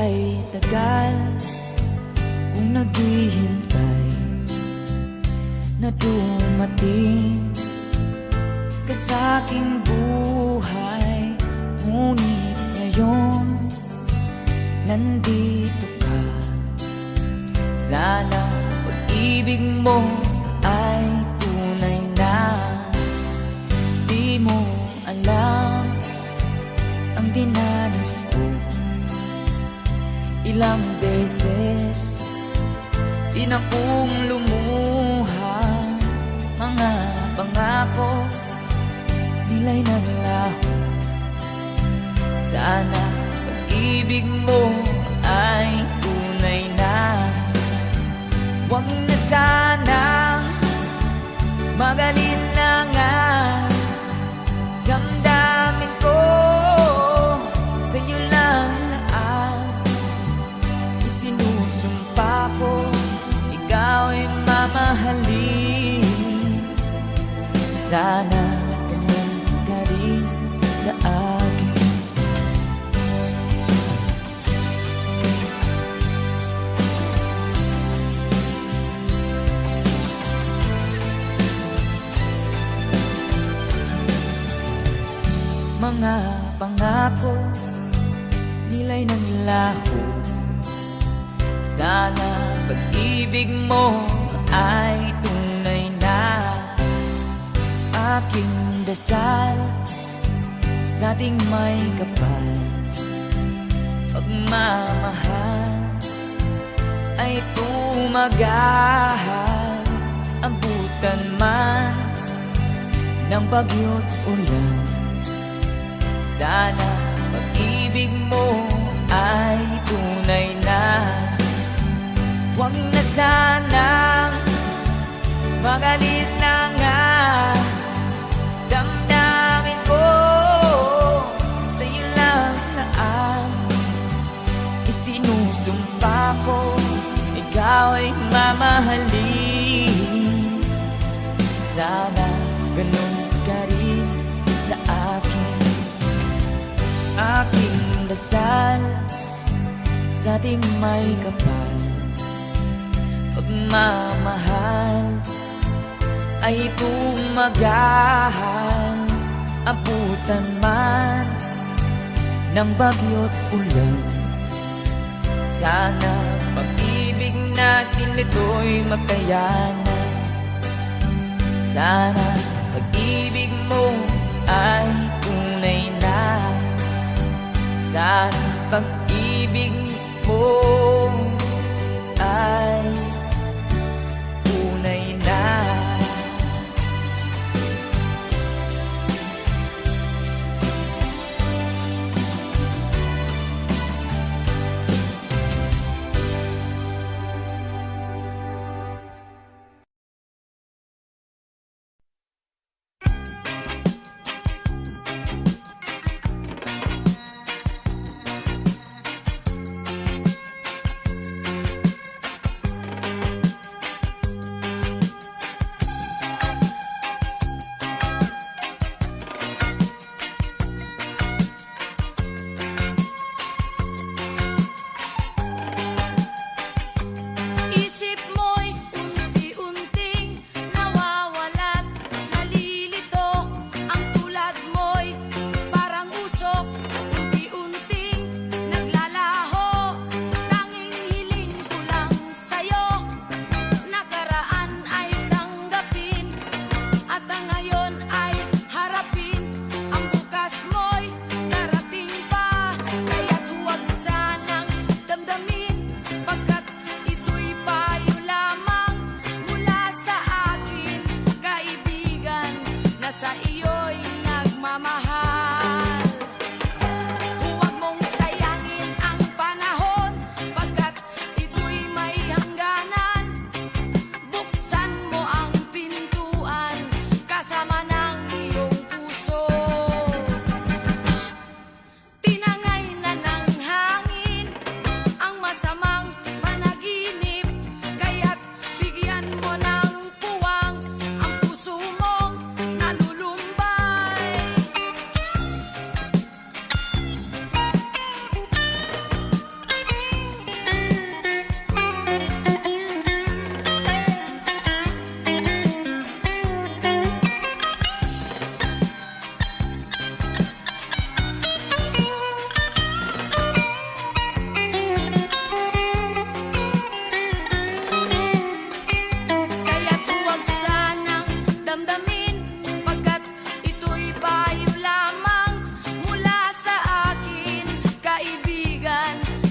ay tagal kung naghihintay na dumating ka sa aking buhay. Ngunit ngayon nandito ka. Sana pag-ibig mo ay tunay na. Di mo alam ang dinanas ko. Ilang beses din akong lumuha. Mga pangako nila'y naglaho. Sana pag-ibig mo ay tunay na. Huwag na sanang magalinlangan. Damdamin ko sa'yo lang ang isinusumpa ko. Ikaw ay mamahalin. Sana ganun ka rin sa akin. Mga pangako nila'y naglaho. Sana pag-ibig mo ay tunay na. Aking dasal sa ating may kapal, pagmamahal ay tumagal. Abutan man ng bagyo't ulan. Sana pag-ibig mo ay tunay na. Huwag na sanang magalinlangan. Damdamin ko sa'yo lang na ang isinusumpa ko. Ikaw ay mamahalin. Sana ganun ka rin sa akin. Aking dasal sa ating may kapal, pagmamahal ay tumagal. Abutan man ng bagyo't ulan. Sana pag-ibig natin ito'y makayanan. Sana pag-ibig mo ay tunay na. Sana pag-ibig mo ay tunay na.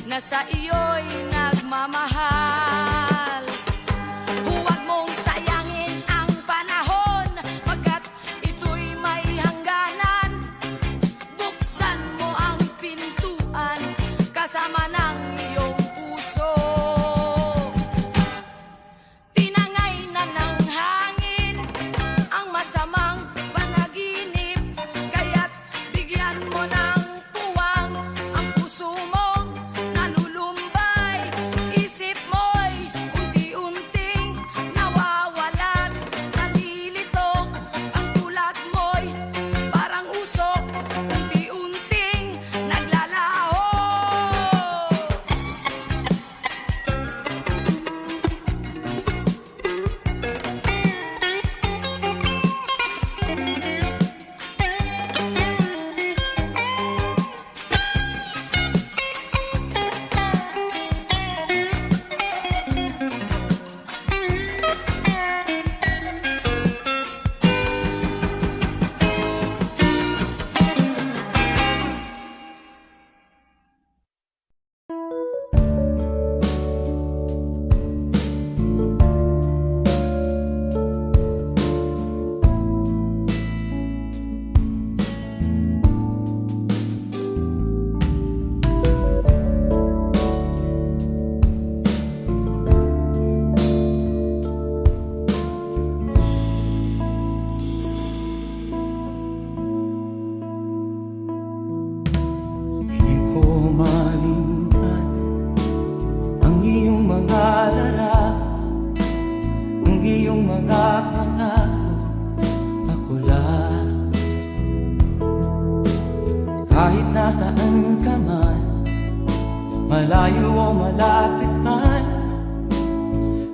na sa iyo'y nagmamahal. Huwag mong sayangin ang panahon, pagkat ito'y may hangganan. Buksan mo ang pintuan kasama ng iyong puso. Tinangay na ng hangin ang masamang panaginip, kaya't bigyan mo ng puwang ang puso mong nalulumbay. Isip mo'y unti-unting nawawalan, nalilito ang tulad mo'y parang usok, unti-unting naglalaho. Di ko malimutan ang iyong mga larawan, ang iyong mga pangako, ako lang. Kahit nasaan ka man, malayo o malapit man,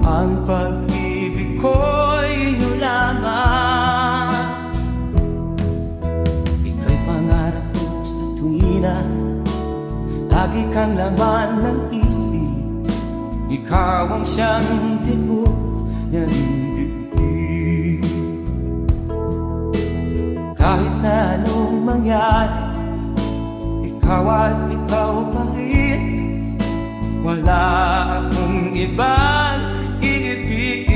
ang pag-ibig ko'y iyo lamang. Ika'y pangarap ko sa tuwina, lagi kang laman ng isip. Ikaw ang siyang tibok ng dibdib. Kahit na anong mangyari, ikaw at ikaw pa rin. Wala akong ibang iibigin.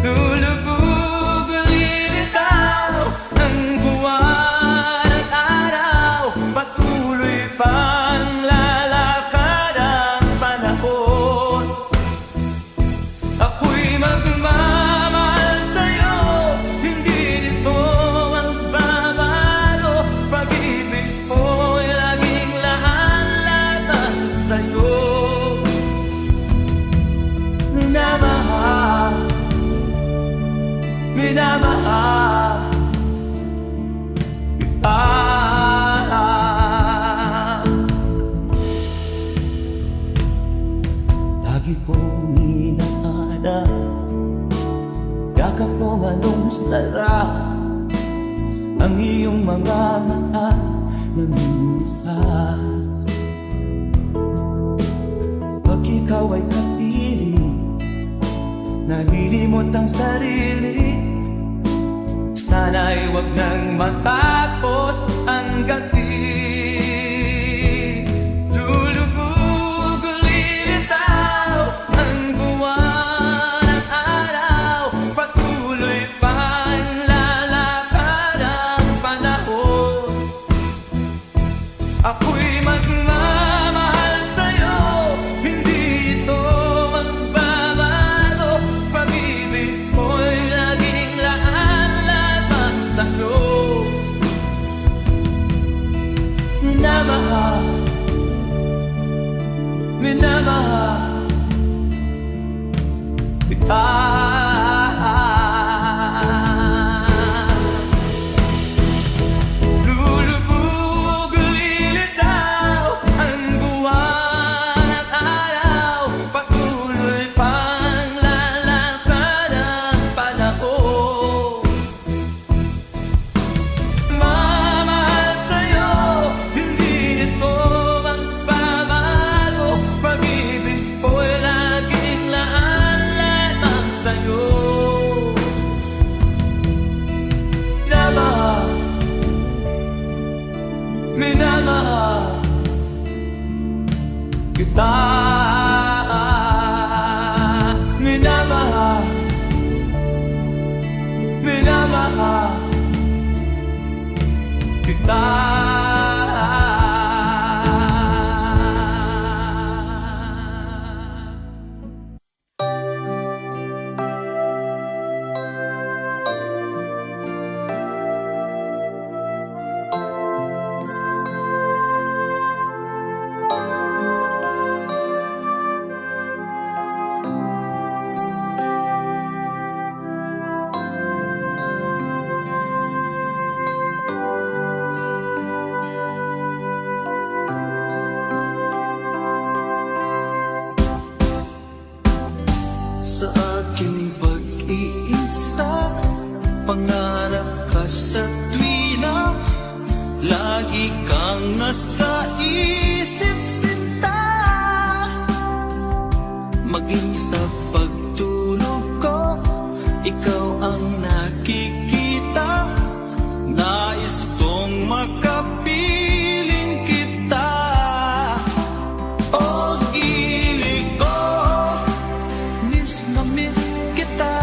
Lulubog lilitaw ang buwan at araw, patuloy pang lalakad ang panahon. Ako'y magmamahal sa'yo, hindi nito magbabago. Pag-ibig ko'y laging lahat-lahat sa'yo. Minamahal, minamahal kita. Lagi kong inahanap yakap mong anong sarap, ang iyong mga mata na minsan. Pag ikaw ay kapiling, nalilimot ang sarili. Sana'y wag nang matapos ang gabi. Lulubog lilitaw ang buwan at araw, patuloy pang lalakad ang panahon. Ako'y magmamahal sa'yo, hindi ito magbabago. Pag-ibig ko'y laging laan-laan sa'yo. Minamahal, minamahal kita. Lulubog lilitaw ang buwan at araw, patuloy pang lalakad ang panahon. Mamahal sa'yo, hindi nito magbabago. Pag-ibig ko'y laging laan-laan kita. Minamahal, minamahal kita. Sa aking pag-iisa, pangarap ka sa tuwina, lagi kang nasa isip sinta. Maging sa pagtulog ko, ikaw ang nakikita. Nais kong makapiling kita. O gilig ko, miss na miss kita.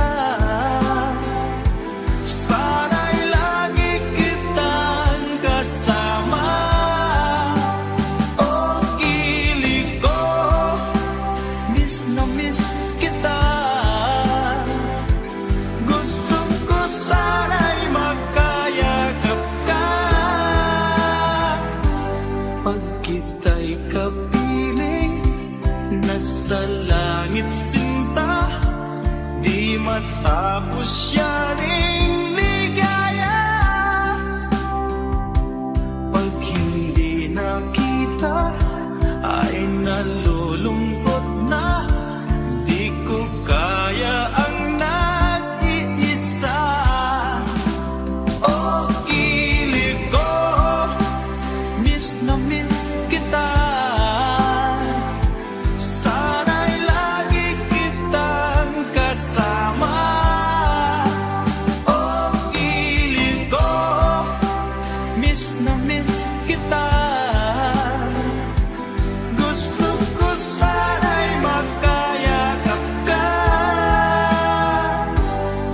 Sana'y lagi kitang kasama. O gilig ko, miss na miss kita. Gusto ko sana'y makayakap ka. Pag kita'y kapiling, nasa langit sinta, di matapos yaring ligaya. Pag hindi nakita, ay nalulungkot na. Di ko kaya ang nag-iisa. O gilig ko, miss na miss kita. Sana'y lagi kitang kasama. O gilig ko, miss na miss kita. Gusto ko sana'y makayakap ka.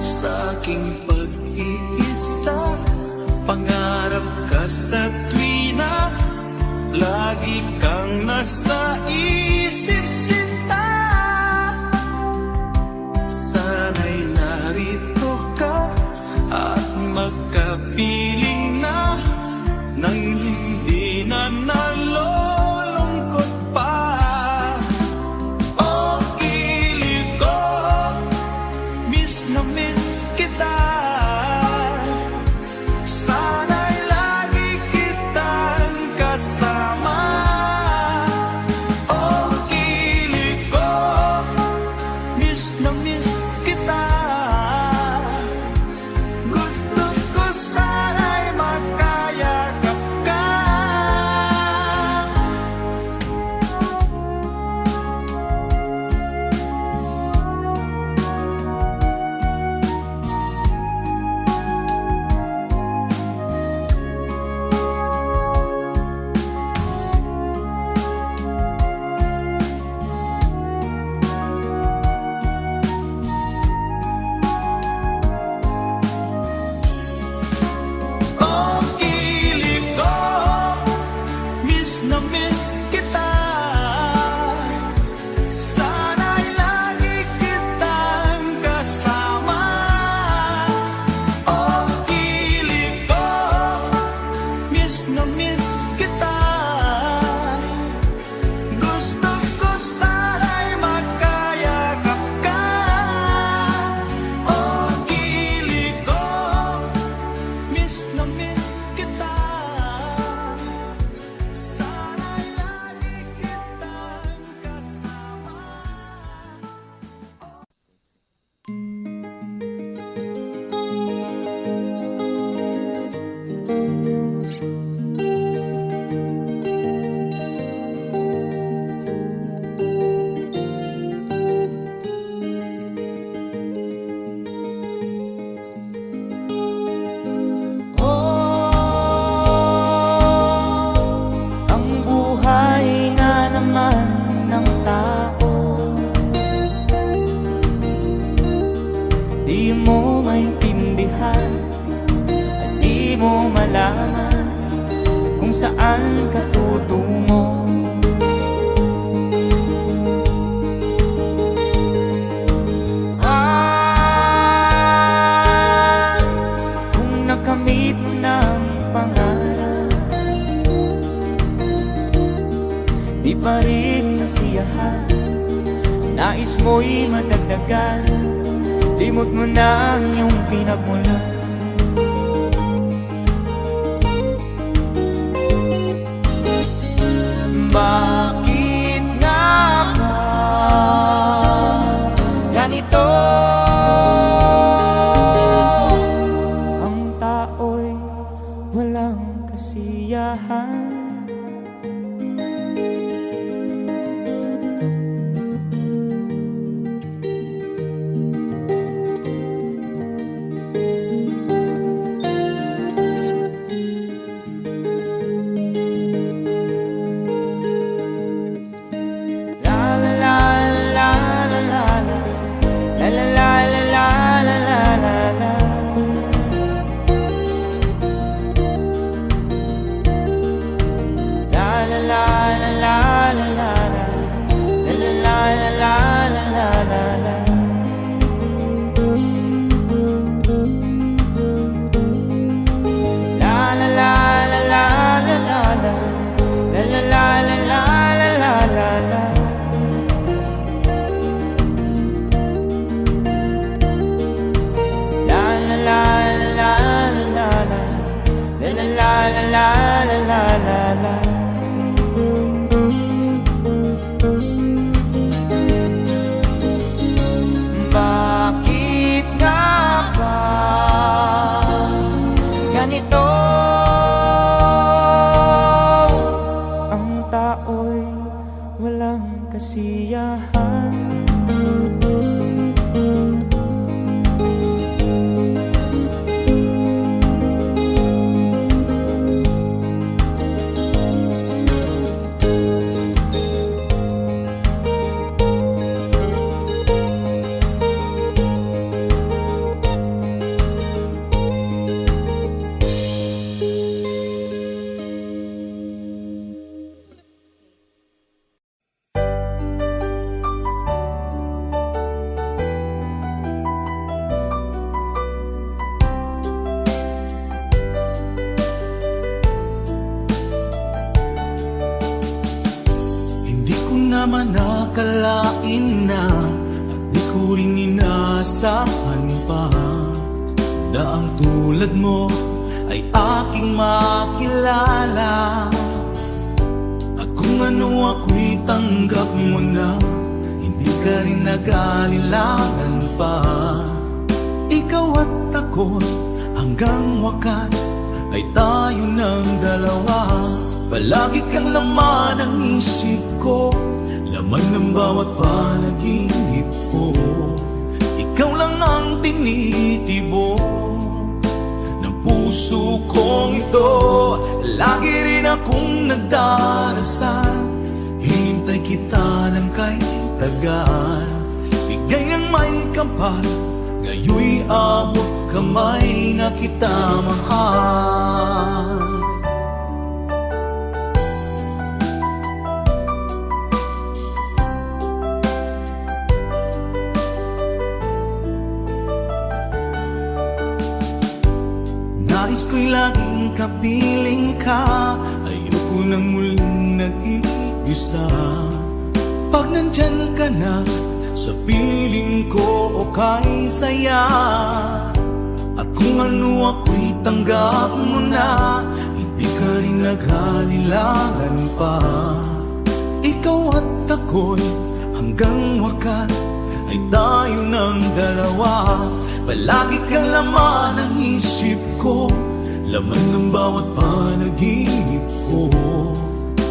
Sa aking pag-iisa, pangarap ka sa tuwina, lagi kang nasa isip sinta. Sana'y narito ka at magkapiling na, nang hindi na nalulungkot pa. O gilig ko, miss na miss kita. Sana'y lagi kitang kasama. O gilig ko, miss na miss kita. Gusto ko sana'y makayakap ka. O gilig ko, miss na miss kita. Sana'y lagi kitang kasama. O gilig ko, miss na miss kita. Gusto ko sana'y makayakap ka. O gilig ko, miss na miss kita. Sana'y lagi saan ka tutungo? Kung nakamit mo ng pangarap, di pa rin nasiyahan, nais mo'y madagdagan, limot mo na ang iyong pinagmulan. Bakit nga ba ganito? Ang tao'y walang kasiyahan. Bakit nga ba ganito? Ang tao'y walang kasiyahan. naman nakalain na at di ko rin inaasahan pa na ang tulad mo ay aking makilala. At kung ano ako'y tanggap mo na, hindi ka rin nag-alilangan pa. Ikaw at ako hanggang wakas ay tayo ng dalawa. Palagi kang laman ng isip ko, laman ng bawat panaginip ko. Ikaw lang ang tinitibok ng puso kong ito. Lagi rin akong nagdarasal, hinintay kita ng kay tagal. Bigay ng may kapal, ngayoy abot kamay na kita mahal. Nais ko'y laging kapiling ka, ayoko nang muling nag-iisa. Pag nandyan ka na, sa piling ko okay saya. At kung ano ako'y tanggap mo na, hindi ka rin naghalilangan pa. Ikaw at ako'y hanggang wakas ay tayo ng dalawa. Palagi kang laman ng isip ko, laman ng bawat panaginip ko.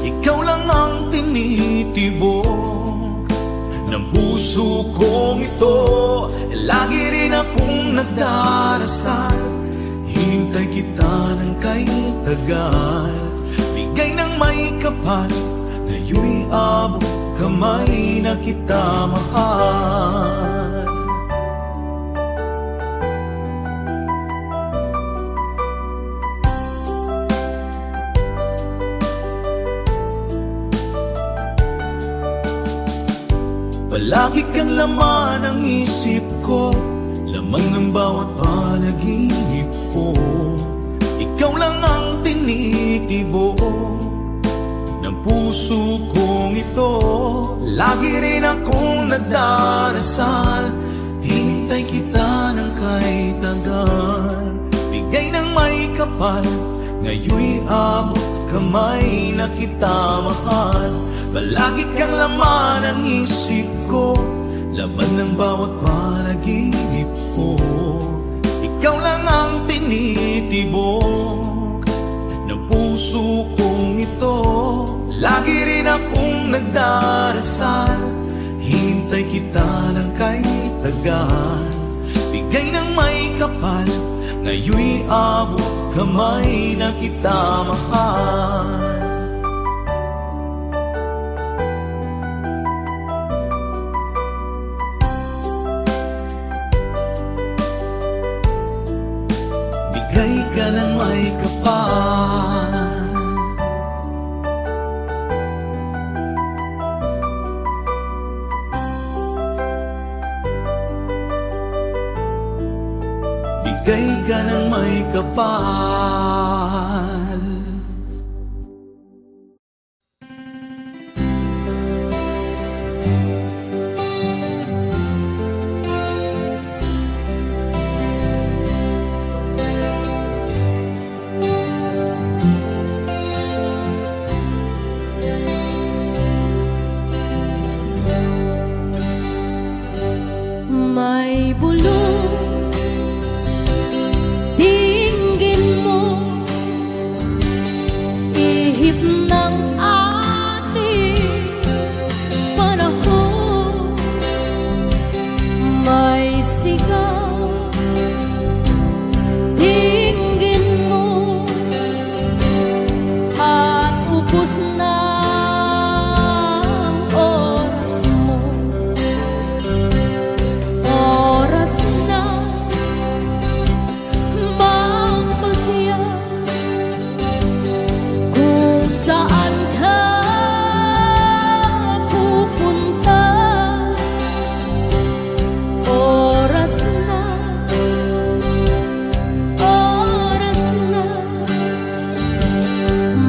Ikaw lang ang tinitibok ng puso kong ito. Lagi rin akong nagdarasal, hinintay kita ng kay tagal. Bigay ng may kapal, ngayoy abot kamay na kita mahal. Palagi kang laman ng isip ko, laman ng bawat panaginip ko. Ikaw lang ang tinitibo ng puso kong ito. Lagi rin akong nagdarasal, hintay kita ng kahit tagal. Bigay ng may kapal, ngayon'y abot kamay na kita mahal. Palagi kang laman ng isip ko, laman ng bawat panaginip ko. Ikaw lang ang tinitibok ng puso kong ito. Lagi rin akong nagdarasal, hintay kita ng kahit tagal. Bigay ng may kapal, ngayon'y abot kamay na kita mahal. Bigay ka ng may kapal, bigay ka ng may kapal. May bulong dinggin mo, ihip ng ating panahon. May sigaw dinggin mo, at ubos na saan ka pupunta. Oras na, oras na,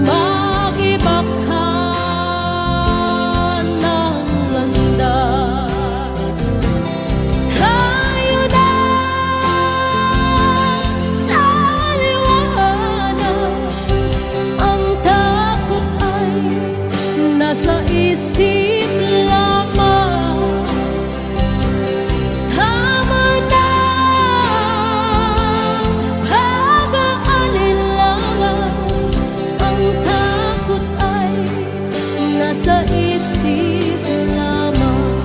mag-iba ka ng landas. Tayo na sa liwanag, ang nasa isip lamang. Tama na, pag-aalinlangan, ang takot ay nasa isip lamang.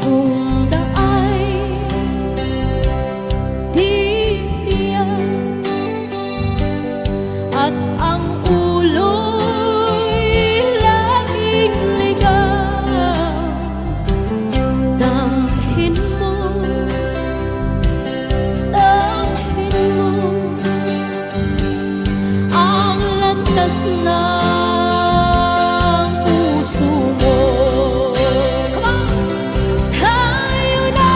Kung daay titiyak at ang ulo ng puso mo. Come on! Tayo na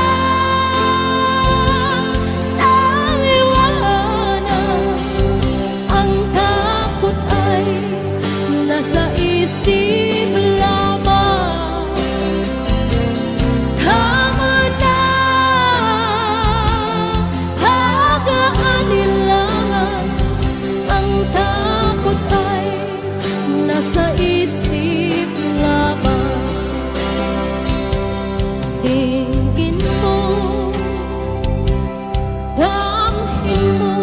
sa liwanag, ang takot ay nasa isip lamang. Tama na, pag-aalinlangan, ang takot ay nasa isip lamang. Tingin mo, damhin mo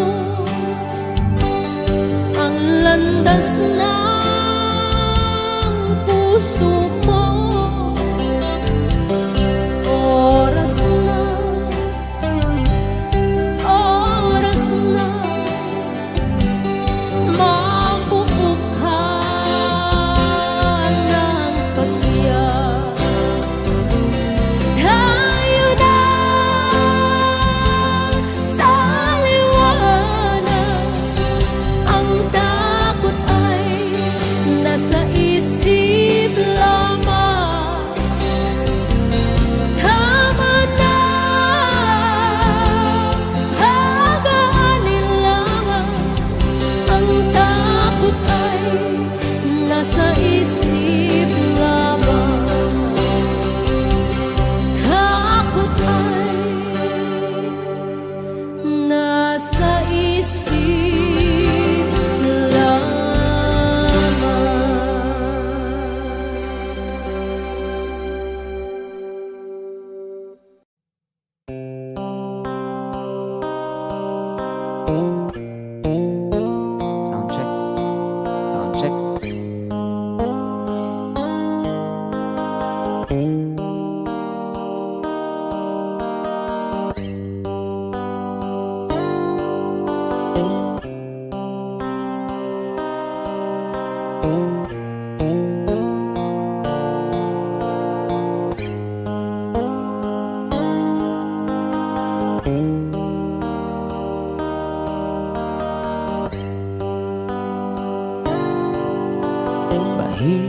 ang landas ng puso mo. Oras na, oras na, tayo na sa liwanag, ang takot ay nasa isip lang.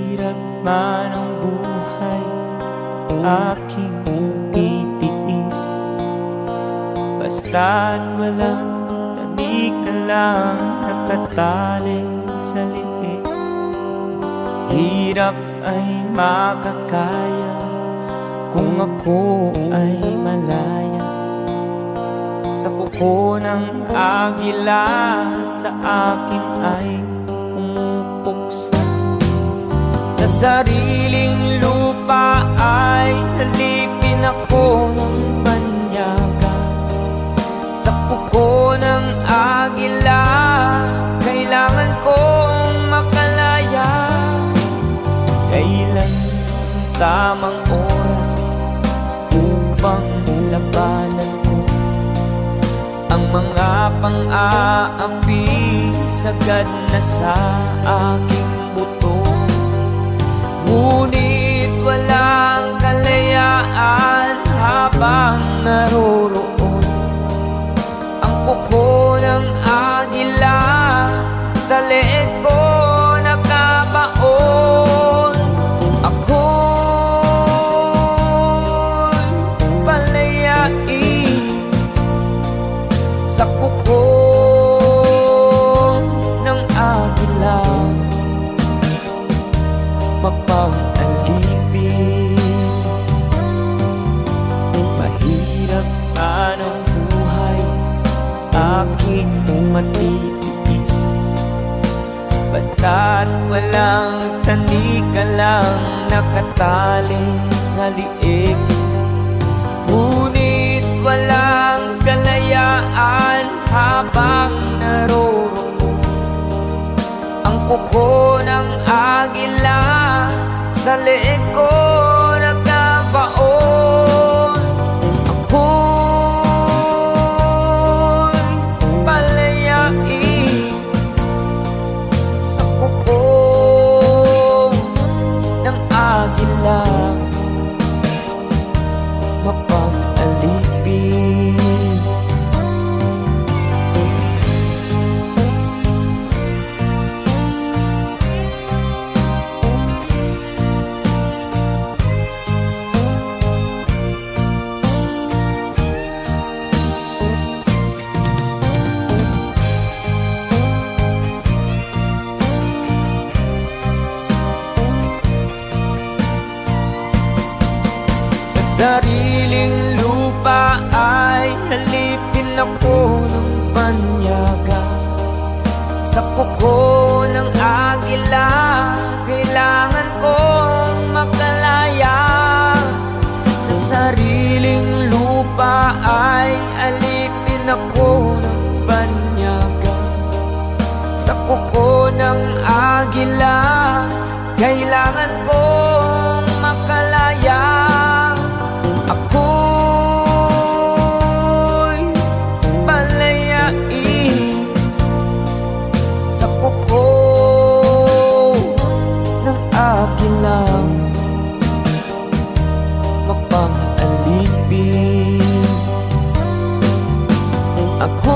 Mahirap man ang buhay, aking titiis. Basta't walang tanik na lang nakatali sa liit. Hirap ay makakaya kung ako ay malaya. Sa kuko ng agila sa akin ay pumupuksa. Sa sariling lupa ay halipin ako ng banyaga. Sa kuko ng agila kailangan kong makalaya. Kailan ang tamang oras upang labanan ko ang mga pang-aapi sagad na sa aking buto. Ngunit walang kalayaan habang naroroon ang kuko ng agila sa leeg ko nakabaon. Ako'y palayain sa kuko ng agila, mapang-alipin. Mahirap man ang buhay, aking matitiis. Basta't walang tanik ka lang nakatali sa liig. Ngunit walang kalayaan habang naroroon ang kuko ng agila sa leeg ko nagkabaon. Ako'y palayain sa kuko ng agila, mapang-alipin. Sariling lupa ay halipin ako ng banyaga. Sa kuko ng agila kailangan kong makalaya. Sa sariling lupa ay alipin ako ng banyaga. Sa kuko ng agila kailangan kong makalaya. Ako'y palayain sa kuko ng agila, mapang-alipin. Ako'y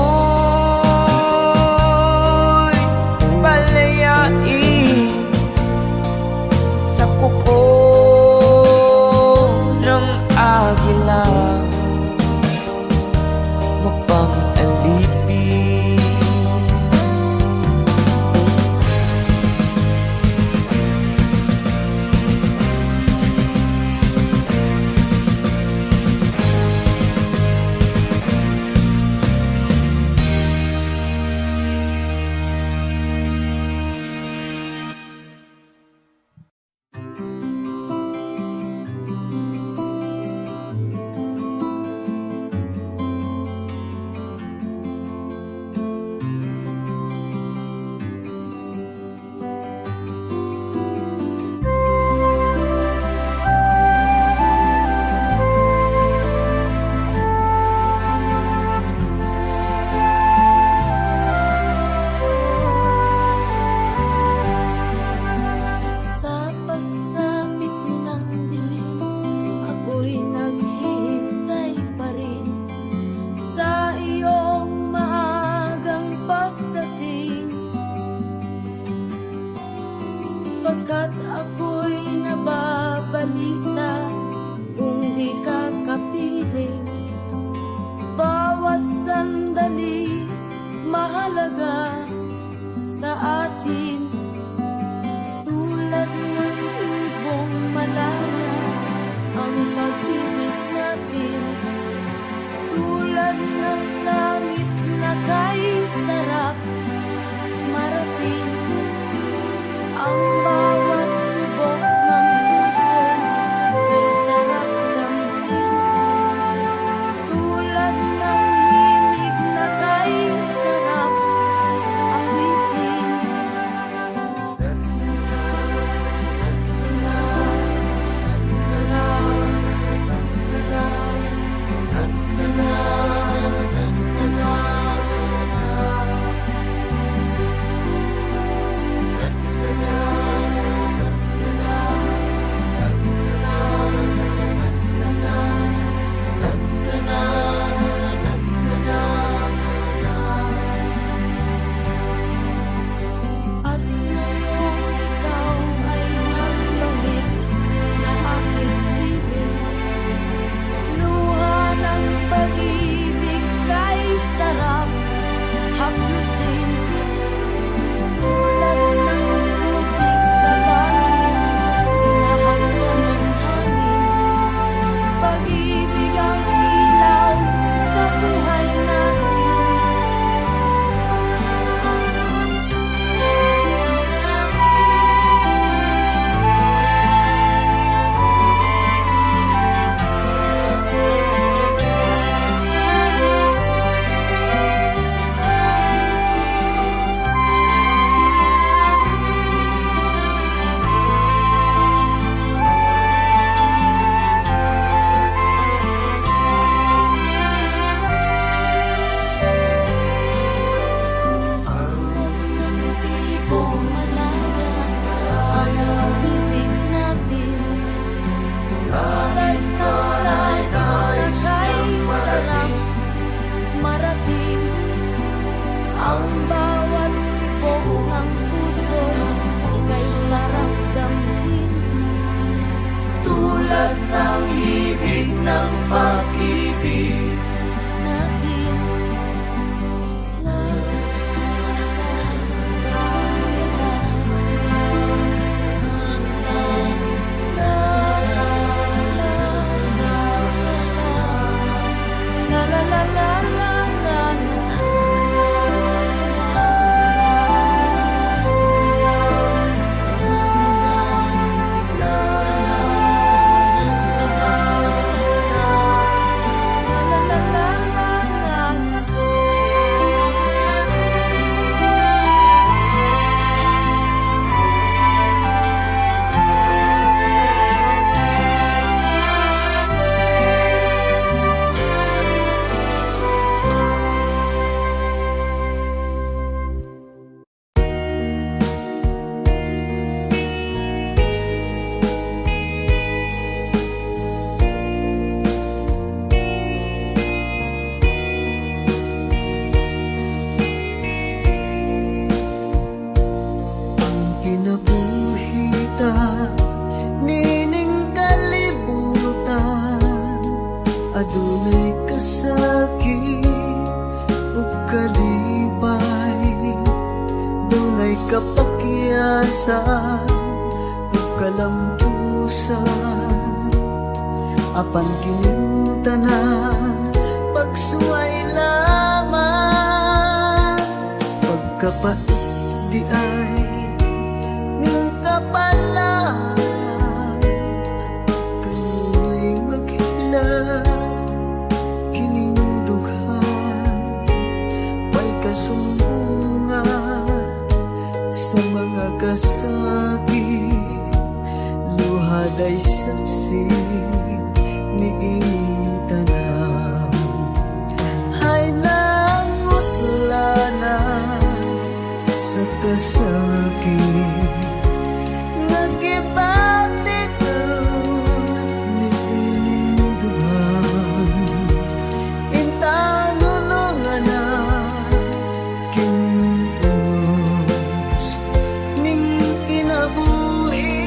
palayain sa kuko ng agila, mapang-alipin. balisa kung di ka kapiling. Bawat sandali mahalaga sa atin, tulad ng ibong malaya ang pag-ibig natin, tulad ng langit na kay sarap marating. Ang bawat tibok ng puso kay sarap damhin, tulad ng himig na kay sarap awitin. At ngayong ikaw ay nagbalik sa aking piling, luha ng pag-ibig kay sarap haplusin, tulad ng tubig sa langit, hinahagkan ng hangin. Pag-ibig ang ilaw sa buhay natin. Ibong malaya ang pag-ibig natin, tulad ng langit na kay sarap marating. Ang bawat tibok ng puso kay sarap damhin, tulad ng himig ng pag-ibig natin. La la la la la Kinabuhita, nining kalibutan, adunay kasakit ug kalipay, dunay kapakyasan ug kalampusan, apan kining tanan pagsuway lamang, pagkapait di ay ng kapalan, kanu'y maghilak kining dughan, may kasumbungan sa mga kasakit, luhaday saksi ni ining tanan. Hay nangutlanan sa kasakit, nagibatik ni ining dughan, intanunungan na kinunos ning kinabuhi.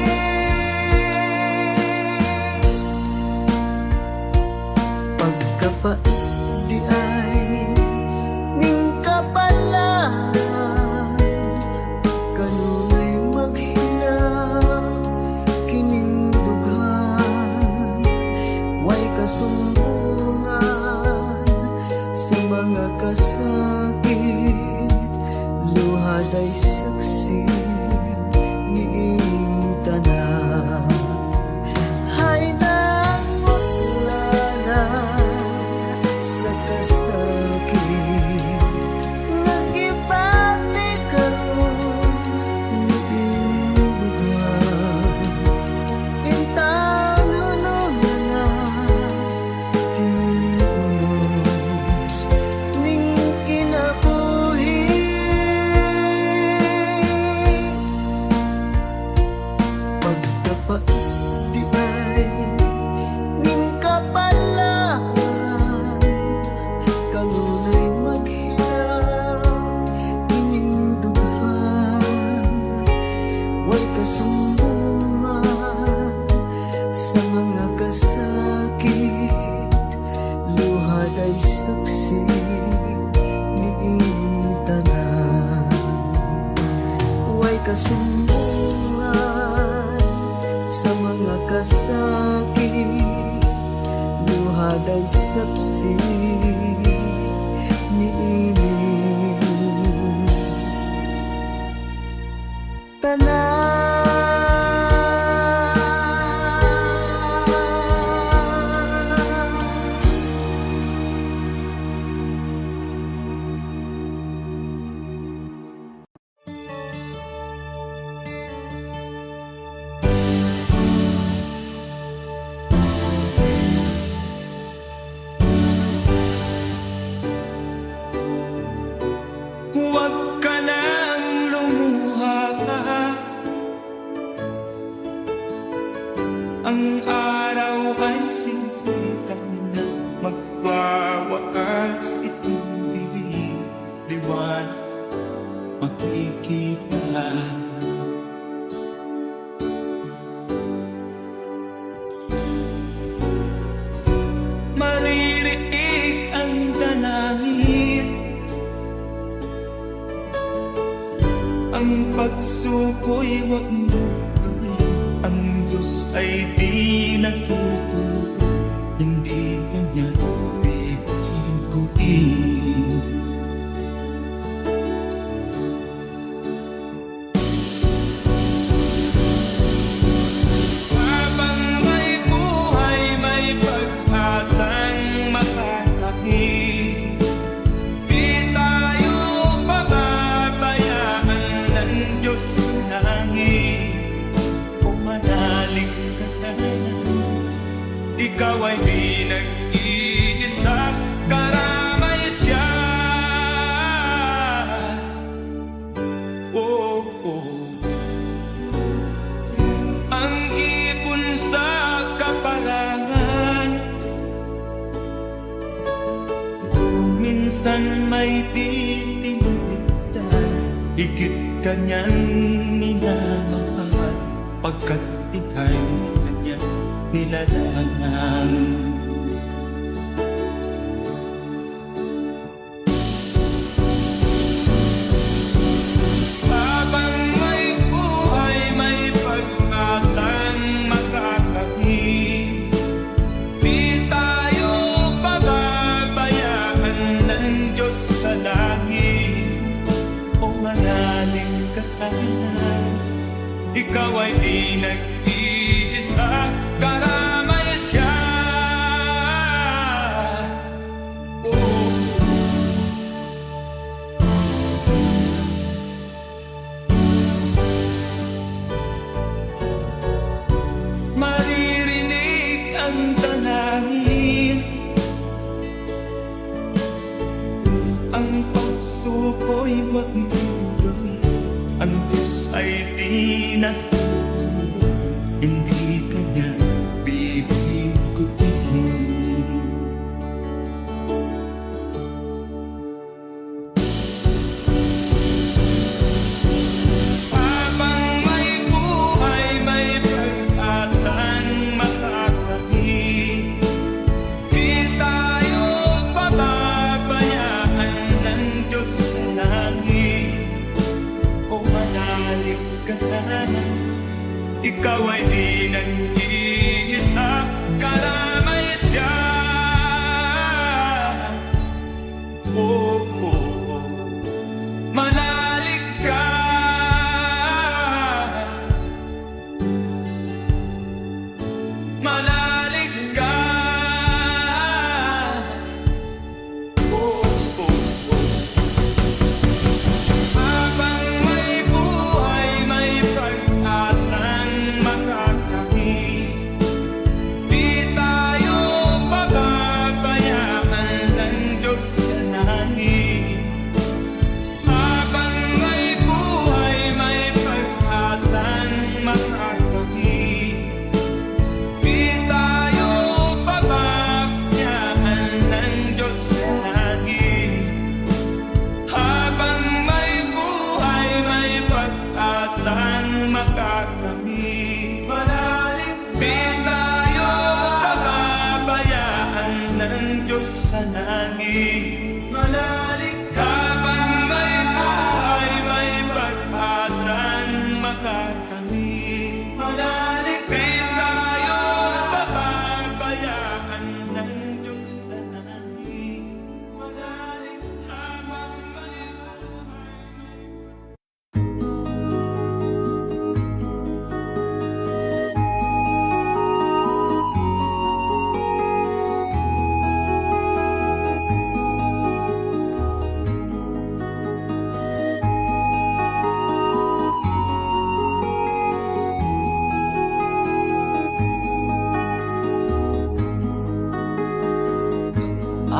pagdi ay ning kapalangan, kanunay maghirap ining dughan, way kasumbungan sa mga kasakit, luhad ay saksi niing tanan. Way kasumbungan sa mga kasakit, luhad ay saksi niing Huwag ka nang lumuha, ang araw ay sisikat na, magwawakas itong dilim, liwanag makikita. Maririnig ang dalangin, ang pagsuko'y huwag mo gawin. Ang Diyos ay di nagtuturo, hindi kanya bibiguin. Habang may buhay, may pag-asang makakakit. Di tayo pababayaan ng Diyos sa langit. Kung manalig ka sana, ikaw ay di nag-iisa, karamay siya. Oh, oh. Ang ibon sa kaparangan, minsan may titimitan, higit kanyang minamahal, pagkat ika'y kanyang nilalangan. Habang may buhay, may pag-asang makakakit. Di tayo pababayaan ng Diyos sa langit. O manalig ka sana, ikaw ay di nag-iisa, karamay siya. Oh. Maririnig ang dalangin, ang pagsuko'y huwag mo gawin. Ang Diyos ay di nagtuturo, hindi kanya bibiguin. Habang may buhay, may pag-asang makakakit. Di tayo pababayaan ng Diyos sa langit. O manalig ka sana, ikaw ay di nag-iisa, karamay siya. Oh, oh, oh. Manalig ka, manalig ka. Oh, oh, oh. Habang may buhay, may pag-asang makakakit. Di tayo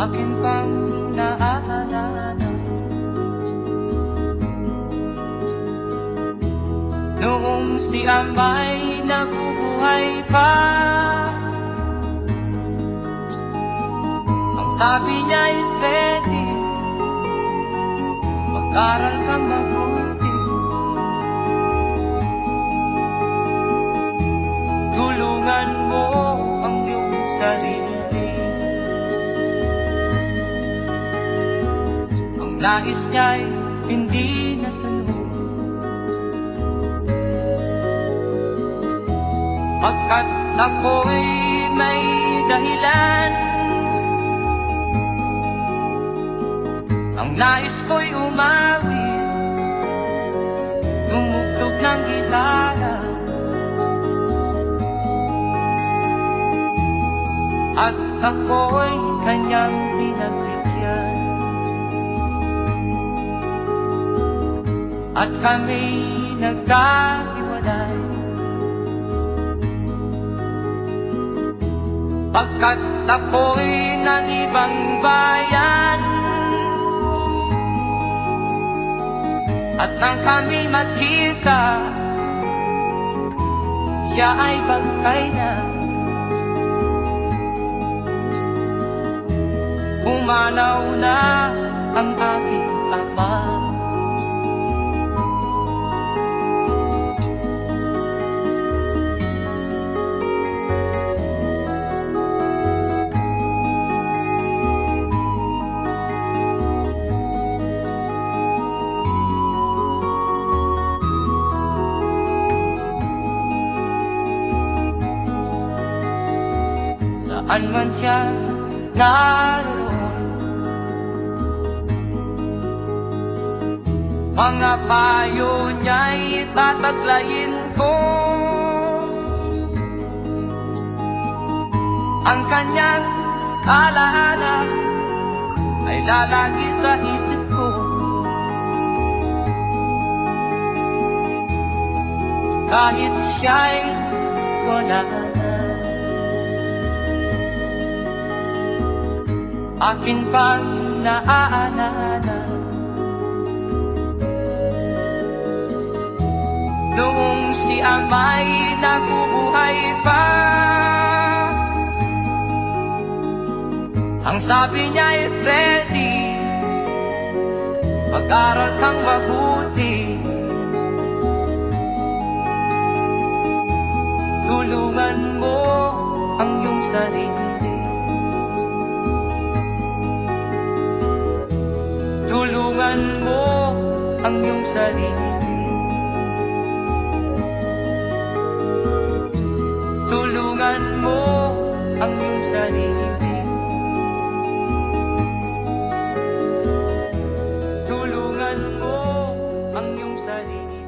akin pang naaalala. Noong si Amay nabubuhay pa, ang sabi niya ay pwede mag-aral kang mabuti, tulungan mo ang iyong sarili. Ang nais niya'y hindi nasunod, pagkat ako'y may dahilan. Ang nais ko'y umawi, tumugtog ng gitara, at ako'y kanyang pinagbigyan. At kami nagkahiwalay, pagkat ako'y ng ibang bayan. At nang kami magkita, siya ay bangkay na. Pumanaw na ang aking ama. Saan man siya naroon, mga payo niya'y tataglayin ko. Ang kanyang alaala ay lalagi sa isip ko. Kahit siya'y wala na, akin pang naaalala. Noong si Amay nabubuhay pa, ang sabi niya ay Freddy, mag-aral kang mabuti, tulungan mo ang iyong sarili. Tulungan mo ang iyong sarili. Tulungan mo ang iyong sarili. Tulungan mo ang iyong sarili.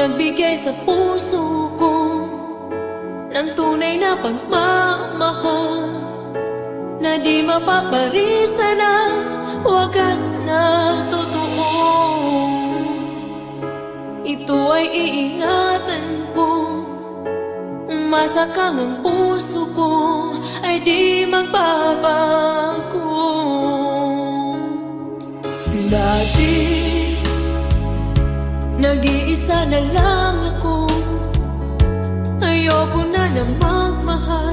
nagbigay sa puso ko ng tunay na pagmamahal na di mapaparisan at wagas na totoo. Ito ay iingatan ko, masakang ang puso ko ay di magbabago. Dati Nag-iisa na lang ako, ayoko na magmahal,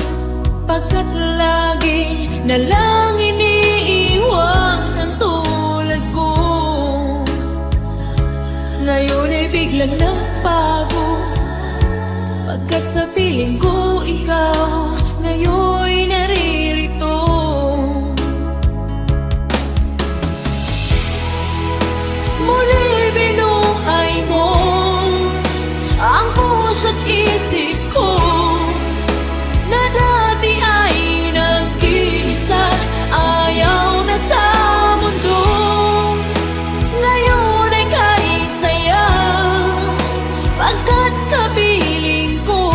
pagkat lagi na lang iniiwan ang tulad ko. Ngayon ay biglang nagbago, pagkat sa piling ko ikaw ngayon'y naririto. Muli binuhay mo ang puso't isip ko na dati ay nag-iisa, ayaw na sa mundo. Ngayon ay kahit saya, pagkat kapiling ko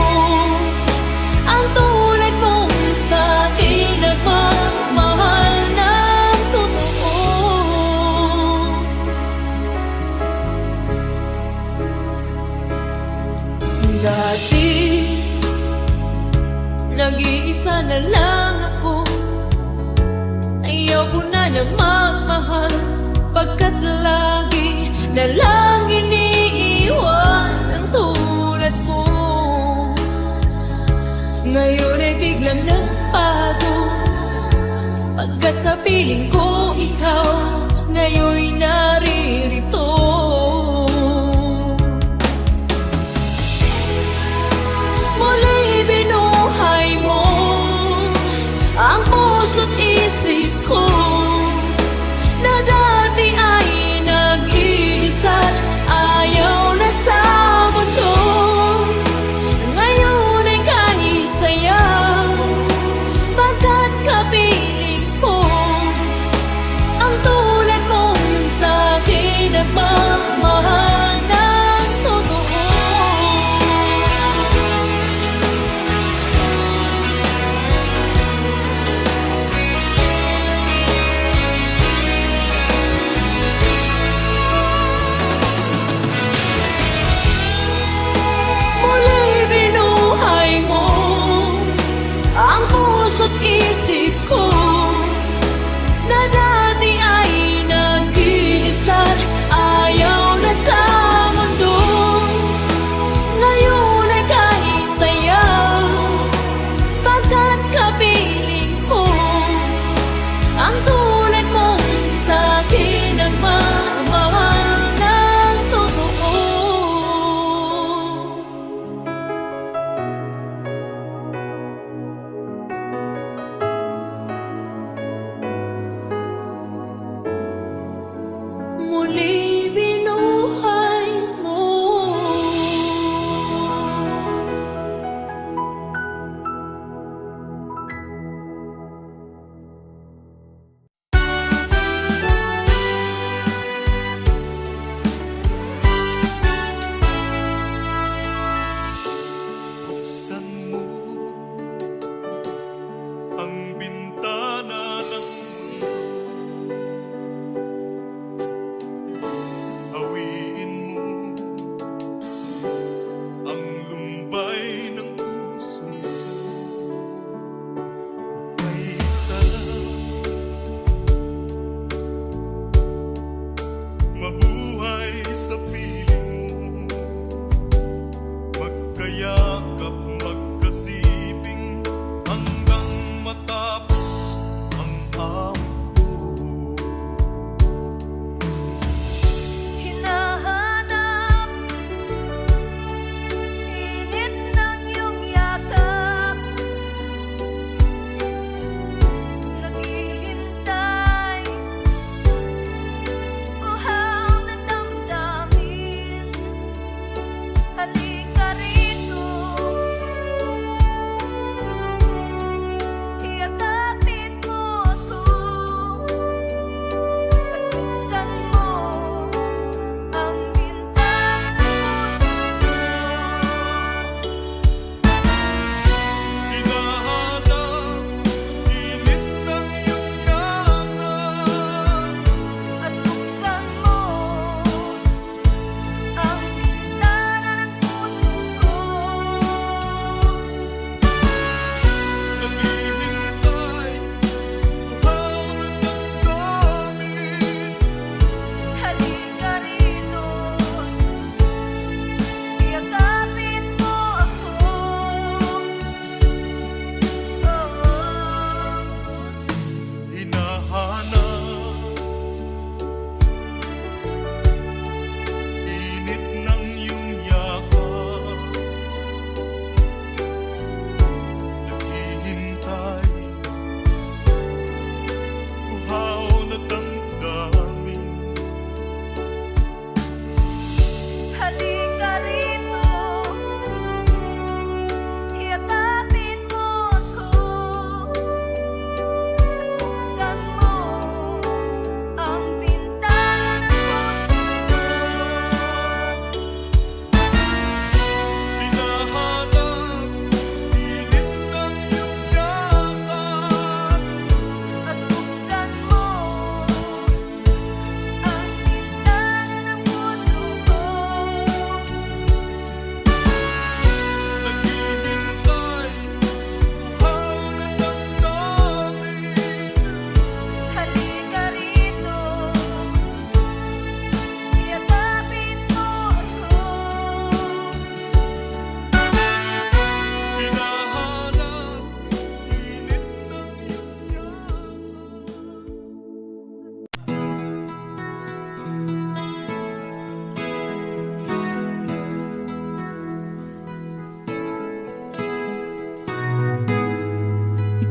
ang tulad mong sa'kin nagmamahal ng totoo. Dati Nag-iisa na lang ako, ayaw ko na magmahal, pagkat lagi na lang iniiwan ang tulad ko. Ngayon ay biglang nagbago, pagkat sa piling ko ikaw ngayon'y naririto. Muli binuhay mo ang puso't isip ko na dati ay nag-iisa, ayaw na sa mundo. Ngayon ay kahit saya, pagkat kapiling ko ang tulad mong sa'kin nagmamahal.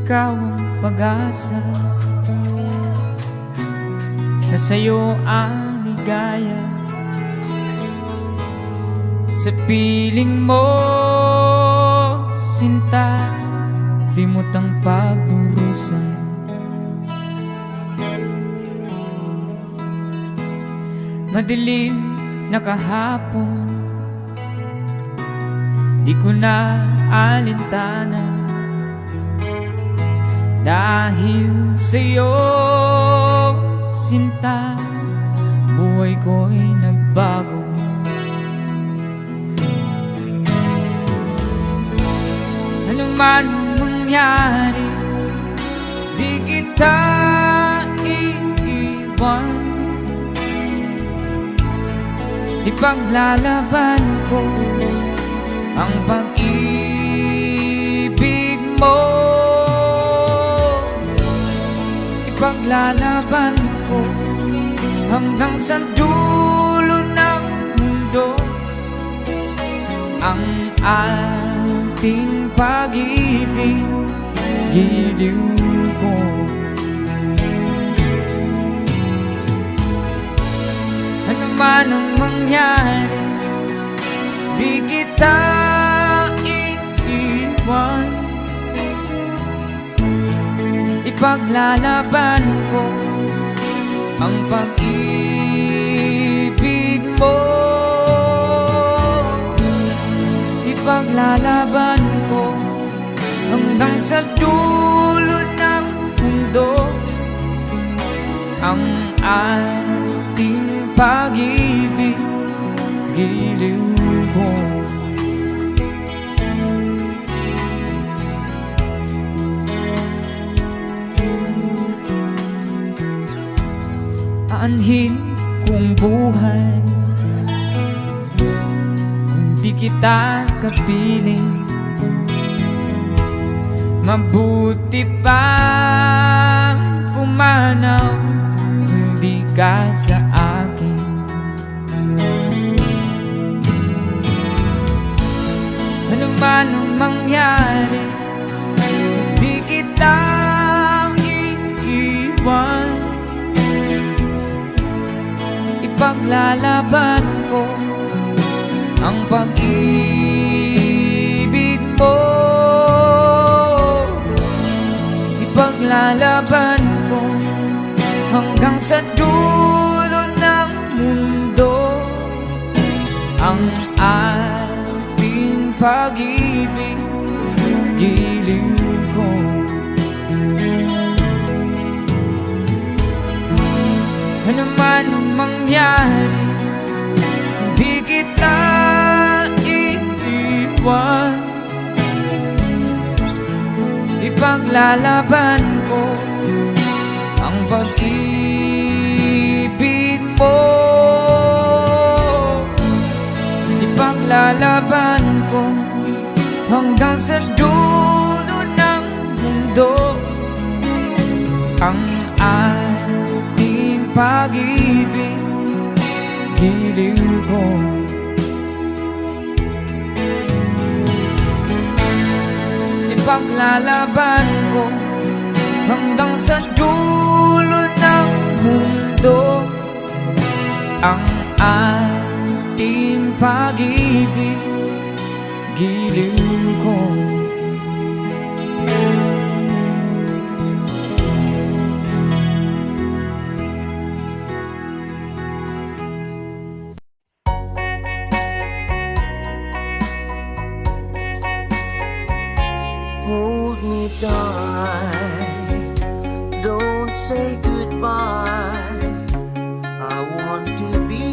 ikaw ang pag-asa, na sa'yo ang ligaya. Sa piling mo, sinta, limot ang pagdurusa. Madilim na kahapon, di ko na alintana, dahil sa'yo, sinta, buhay ko'y nagbago. Ano man mangyari, di kita iiwan. Ipaglalaban ko ang pag-ibig mo. Ipaglalaban ko hanggang sa dulo ng mundo ang ating pag-ibig, giliw ko. Ano man ang mangyari, di kita iiwan. Ipaglalaban ko ang pag-ibig mo. Ipaglalaban ko hanggang sa dulo ng mundo ang ating pag-ibig, giliw ko. Aanhin kong buhay kung di kita kapiling. Mabuti pa pumanaw kung di ka sa akin. Ano man ang mangyari, di kita iiwan. Ipaglalaban ko ang pag-ibig mo. Ipaglalaban ko hanggang sa dulo ng mundo ang ating pag-ibig, giliw ko. Ano man ang mangyari, hindi kita iiwan. Ipaglalaban ko ang pag-ibig mo. Ipaglalaban ko hanggang sa dulo ng mundo ang ating pag-ibig, giliw ko. Ipaglalaban ko hanggang sa dulo ng mundo ang ating pag-ibig, giliw ko. Hold me tight, don't say goodbye. I want to be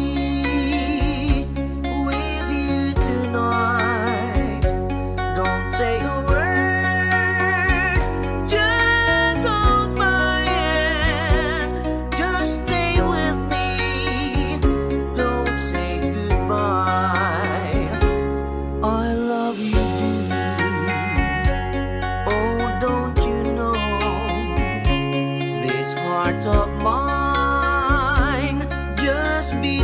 with you tonight. Don't say a word, just hold my hand. Just stay with me, don't say goodbye. I love you dearly. Oh, don't you know, this heart of mine just beats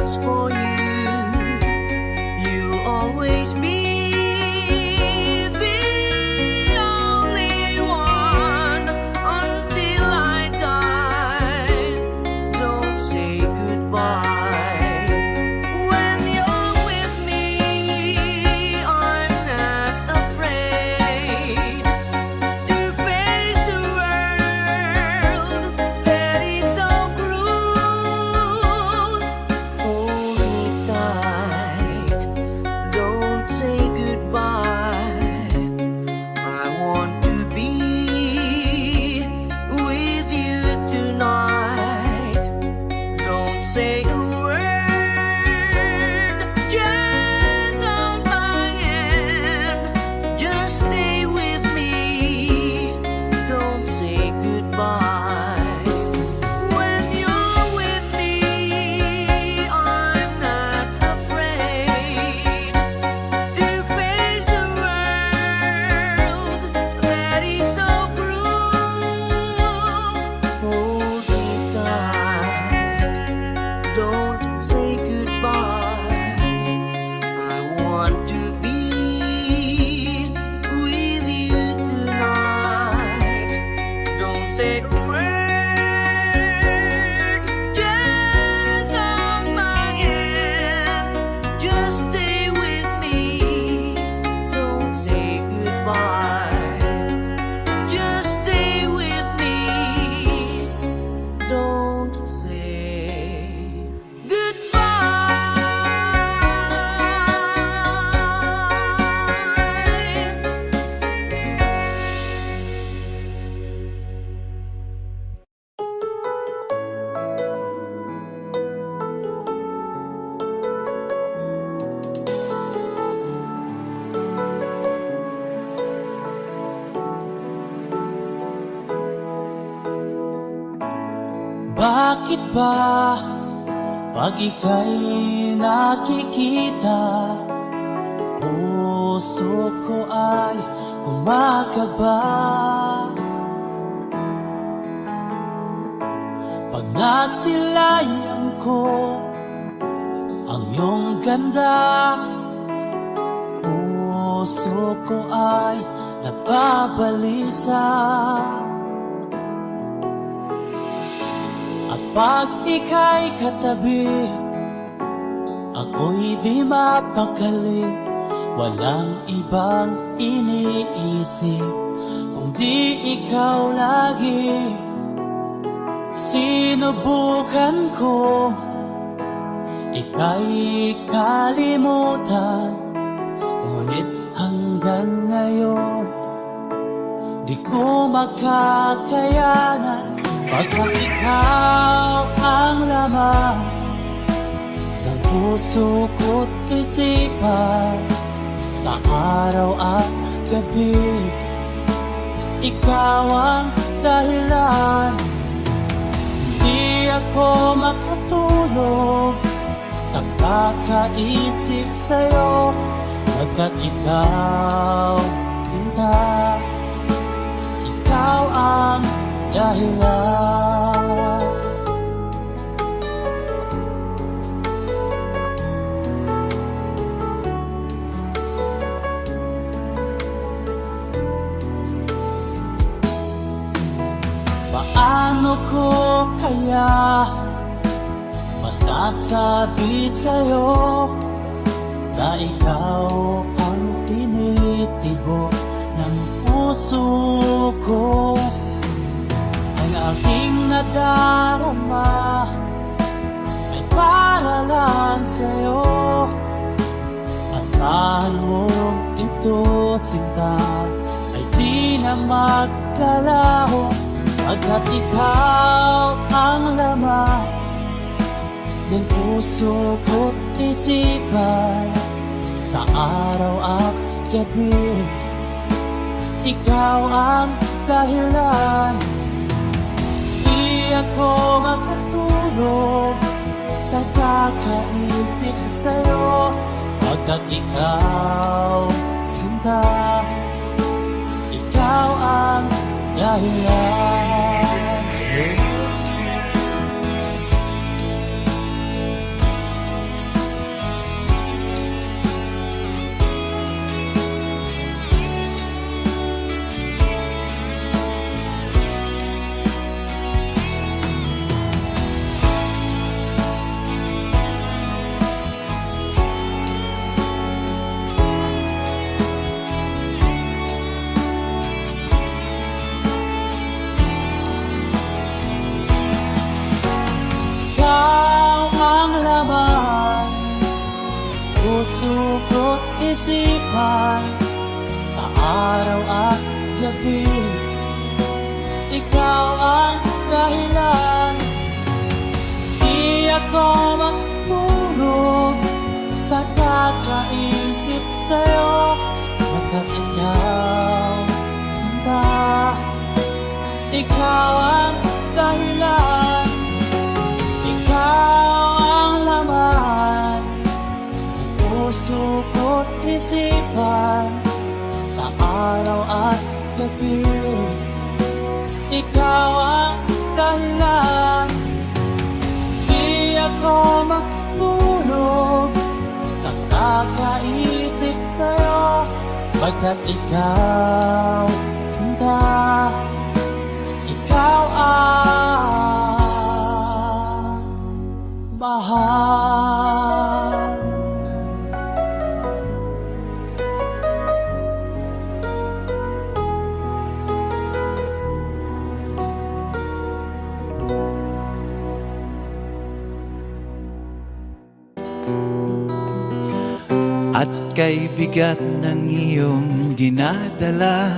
Bakit ba pag ika'y nakikita, puso ko ay kumakaba? Pag nasilayan ko ang iyong ganda, puso ko ay nababalisa. At pag ika'y katabi, ako'y di mapakali. Walang ibang iniisip kundi ikaw lagi. Sinubukan ko ika'y kalimutan, ngunit hanggang ngayon di ko makakayanan. Pagkat ikaw ang laman ng puso ko't isipan, sa araw at gabi ikaw ang dahilan. Hindi ako makatulog sa kakaisip sa'yo, pagkat ikaw, Linda, ikaw ang dahilan. Paano ko kaya masasabi sa'yo na ikaw ang tinitibok ng puso ko? Ang aking nadarama ay para lang sa'yo, at mahal mo ito, sinta, ay di na maglalaho. Pagkat ikaw ang laman ng puso ko't isipan, sa araw at gabi ikaw ang dahilan. Di ako makatulog sa kakaisip sa'yo, pagkat ikaw, sinta, ikaw ang dahilan. Puso ko't isipan, sa araw at gabi ikaw ang dahilan. Di ako matulog sa kakaisip sa'yo, pagkat ikaw, Linda, ikaw ang dahilan. Ikaw ang laman puso ko't isipan, sa araw at gabi ikaw ang dahilan. Di ako matulog sa kakaisip sa'yo, pagkat ikaw, sinta, ikaw ang mahal. At kay bigat ng iyong dinadala,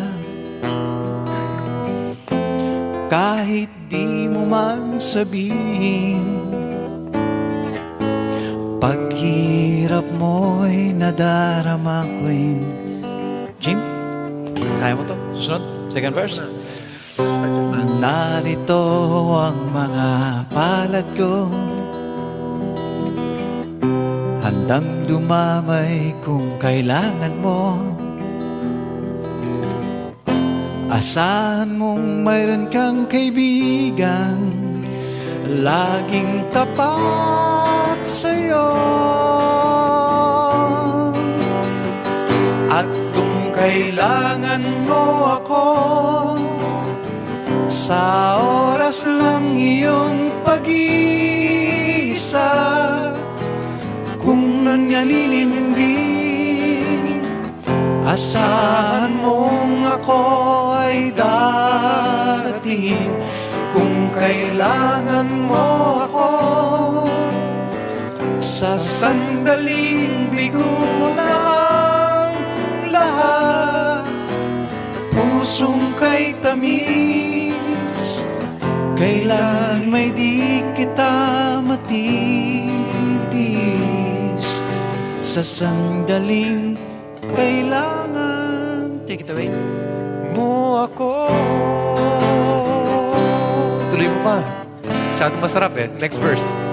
kahit di mo man sabihin, paghirap mo'y nadarama ko. Jim, kaya mo to? Susunod, second verse. Narito ang mga palad ko, handang dumamay kung kailangan mo. Asahan mong mayroon kang kaibigan, laging tapat sa'yo. At kung kailangan mo ako, sa oras ng iyong pag-iisa, kung nanyaninindi, asahan mong ako ay darating. Kung kailangan mo ako, sa sandaling bigo ng lahat, pusong kay tamis, kailan may di kita matitis. Sa sandaling kailangan, take it away, mo ako. Tuloy mo pa. Masyadong masarap eh. Next verse.